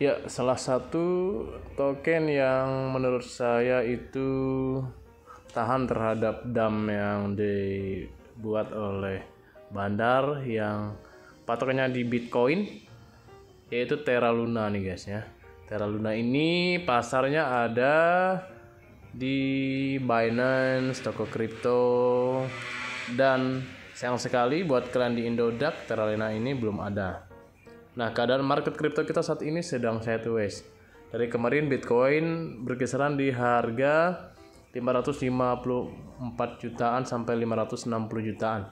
Ya, salah satu token yang menurut saya itu tahan terhadap dam yang dibuat oleh bandar yang patokannya di Bitcoin, yaitu Terra Luna nih guys ya. Terra Luna ini pasarnya ada di Binance, toko kripto, dan sayang sekali buat kalian di Indodax, Terra Luna ini belum ada. Nah, keadaan market kripto kita saat ini sedang sideways. Dari kemarin Bitcoin berkisaran di harga 554 jutaan sampai 560 jutaan.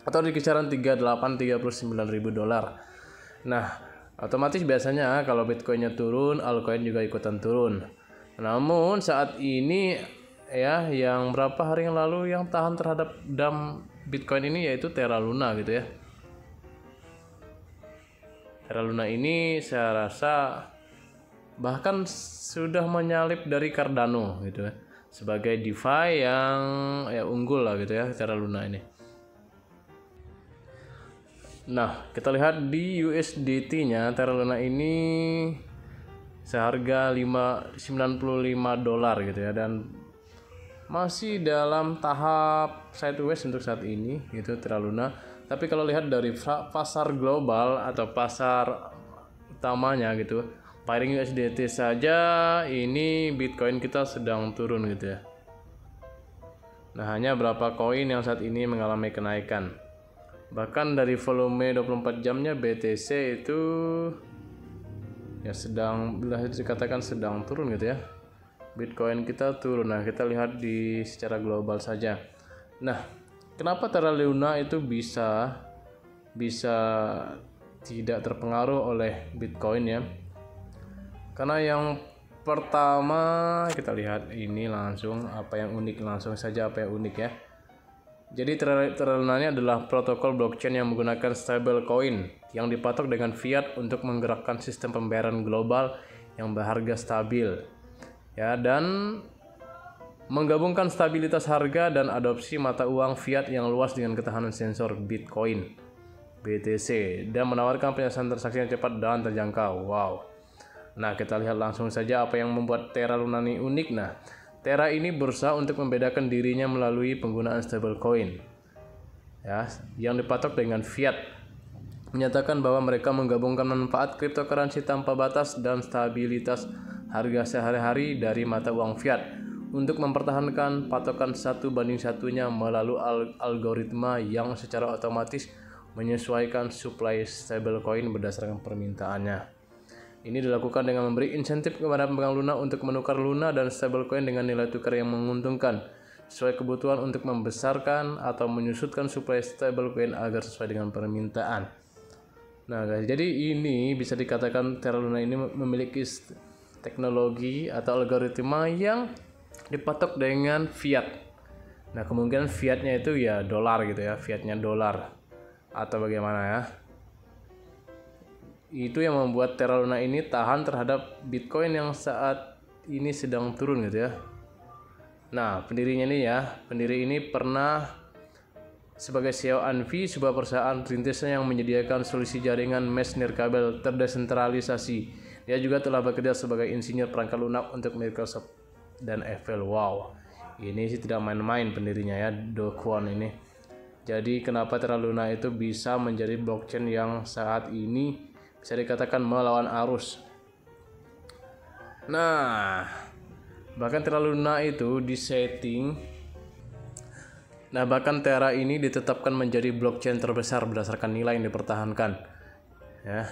Atau di kisaran 39.000 dolar. Nah, otomatis biasanya kalau Bitcoinnya turun, altcoin juga ikutan turun. Namun saat ini ya, yang berapa hari yang lalu yang tahan terhadap dam Bitcoin ini yaitu Terra Luna gitu ya. Terra Luna ini saya rasa bahkan sudah menyalip dari Cardano gitu ya, sebagai DeFi yang ya unggul lah gitu ya Terra Luna ini. Nah, kita lihat di USDT-nya Terra Luna ini seharga 95 dolar gitu ya, dan masih dalam tahap sideways untuk saat ini gitu Terra Luna. Tapi kalau lihat dari pasar global atau pasar utamanya gitu, pairing USDT saja ini Bitcoin kita sedang turun gitu ya. Nah, hanya berapa koin yang saat ini mengalami kenaikan. Bahkan dari volume 24 jamnya BTC itu ya sedang, bila dikatakan sedang turun gitu ya. Bitcoin kita turun. Nah, kita lihat di secara global saja. Nah, kenapa Terra Luna itu bisa tidak terpengaruh oleh Bitcoin ya? Karena yang pertama kita lihat ini langsung apa yang unik, langsung saja apa yang unik ya. Jadi Terra Luna ini adalah protokol blockchain yang menggunakan stablecoin yang dipatok dengan fiat untuk menggerakkan sistem pembayaran global yang berharga stabil. Ya, dan menggabungkan stabilitas harga dan adopsi mata uang fiat yang luas dengan ketahanan sensor Bitcoin BTC dan menawarkan penyelesaian transaksi yang cepat dan terjangkau. Wow. Nah, kita lihat langsung saja apa yang membuat Terra Luna ini unik. Nah, Terra ini berusaha untuk membedakan dirinya melalui penggunaan stablecoin ya, yang dipatok dengan fiat, menyatakan bahwa mereka menggabungkan manfaat cryptocurrency tanpa batas dan stabilitas harga sehari-hari dari mata uang fiat untuk mempertahankan patokan 1:1-nya melalui algoritma yang secara otomatis menyesuaikan supply stablecoin berdasarkan permintaannya. Ini dilakukan dengan memberi insentif kepada pemegang Luna untuk menukar Luna dan stablecoin dengan nilai tukar yang menguntungkan sesuai kebutuhan untuk membesarkan atau menyusutkan supply stablecoin agar sesuai dengan permintaan. Nah guys, jadi ini bisa dikatakan Terra Luna ini memiliki teknologi atau algoritma yang dipatok dengan fiat. Nah, kemungkinan fiatnya itu ya dolar gitu ya, fiatnya dolar atau bagaimana ya. Itu yang membuat Terra Luna ini tahan terhadap Bitcoin yang saat ini sedang turun gitu ya. Nah, pendirinya ini ya, pendiri ini pernah sebagai CEO Anvi, sebuah perusahaan rintisan yang menyediakan solusi jaringan mesh nirkabel terdesentralisasi. Dia juga telah bekerja sebagai insinyur perangkat lunak untuk Microsoft dan Apple. Wow, ini sih tidak main-main pendirinya ya, Do Kwon ini. Jadi kenapa Terra Luna itu bisa menjadi blockchain yang saat ini bisa dikatakan melawan arus. Nah, bahkan Terra Luna itu disetting. Nah, bahkan Terra ini ditetapkan menjadi blockchain terbesar berdasarkan nilai yang dipertahankan. Ya.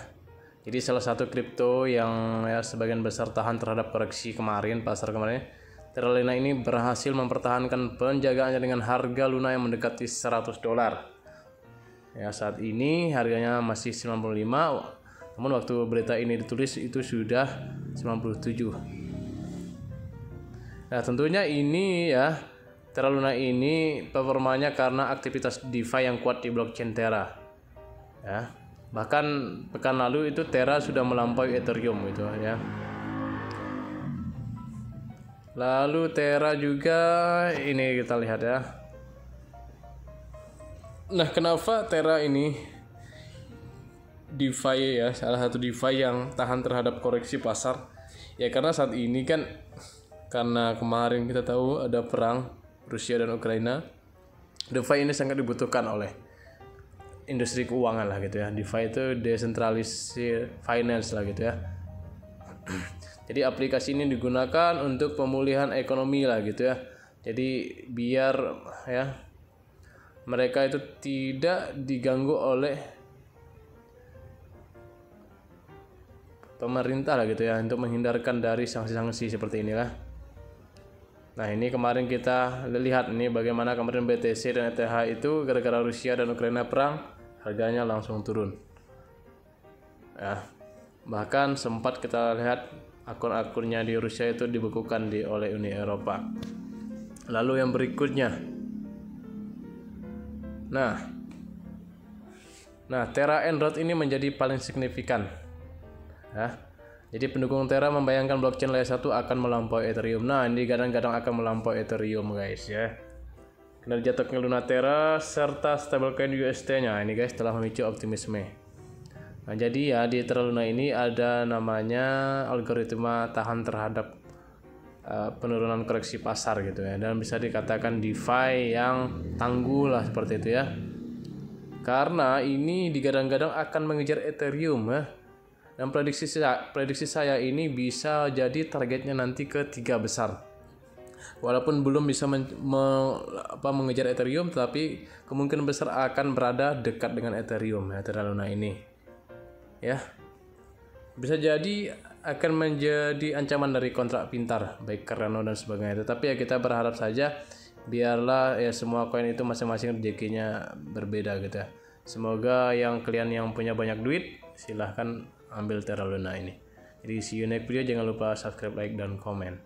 Jadi salah satu kripto yang ya sebagian besar tahan terhadap koreksi kemarin, pasar kemarin, Terra Luna ini berhasil mempertahankan penjagaannya dengan harga Luna yang mendekati 100 dolar. Ya, saat ini harganya masih 95, namun waktu berita ini ditulis itu sudah 97. Nah, tentunya ini ya, Terra Luna ini performanya karena aktivitas DeFi yang kuat di blockchain Terra. Ya. Bahkan pekan lalu itu Terra sudah melampaui Ethereum gitu ya. Lalu Terra juga ini kita lihat ya. Nah, kenapa Terra ini DeFi ya, salah satu DeFi yang tahan terhadap koreksi pasar. Ya karena saat ini kan, karena kemarin kita tahu ada perang Rusia dan Ukraina, DeFi ini sangat dibutuhkan oleh industri keuangan lah gitu ya. DeFi itu decentralized finance lah gitu ya. Jadi aplikasi ini digunakan untuk pemulihan ekonomi lah gitu ya. Jadi biar ya mereka itu tidak diganggu oleh pemerintah lah gitu ya, untuk menghindarkan dari sanksi-sanksi seperti inilah. Nah ini kemarin kita lihat nih bagaimana kemarin BTC dan ETH itu gara-gara Rusia dan Ukraina perang harganya langsung turun ya. Bahkan sempat kita lihat akun-akunnya di Rusia itu dibekukan oleh Uni Eropa. Lalu yang berikutnya, nah Terra and Rod ini menjadi paling signifikan ya. Jadi pendukung Terra membayangkan blockchain layer 1 akan melampaui Ethereum. Nah ini kadang-kadang akan melampaui Ethereum guys ya. Kinerja token Luna Terra serta stablecoin UST-nya ini guys telah memicu optimisme. Nah jadi ya di Terra Luna ini ada namanya algoritma tahan terhadap penurunan koreksi pasar gitu ya, dan bisa dikatakan DeFi yang tangguh lah seperti itu ya. Karena ini digadang-gadang akan mengejar Ethereum ya. Dan prediksi saya ini bisa jadi targetnya nanti ke 3 besar. Walaupun belum bisa mengejar Ethereum, tapi kemungkinan besar akan berada dekat dengan Ethereum ya, Terra Luna ini. Ya. Bisa jadi akan menjadi ancaman dari kontrak pintar baik Cardano dan sebagainya. Tetapi ya kita berharap saja biarlah ya semua koin itu masing-masing rezekinya berbeda gitu ya. Semoga kalian yang punya banyak duit silahkan ambil Terra Luna ini. Jadi see you next video, jangan lupa subscribe, like, dan komen.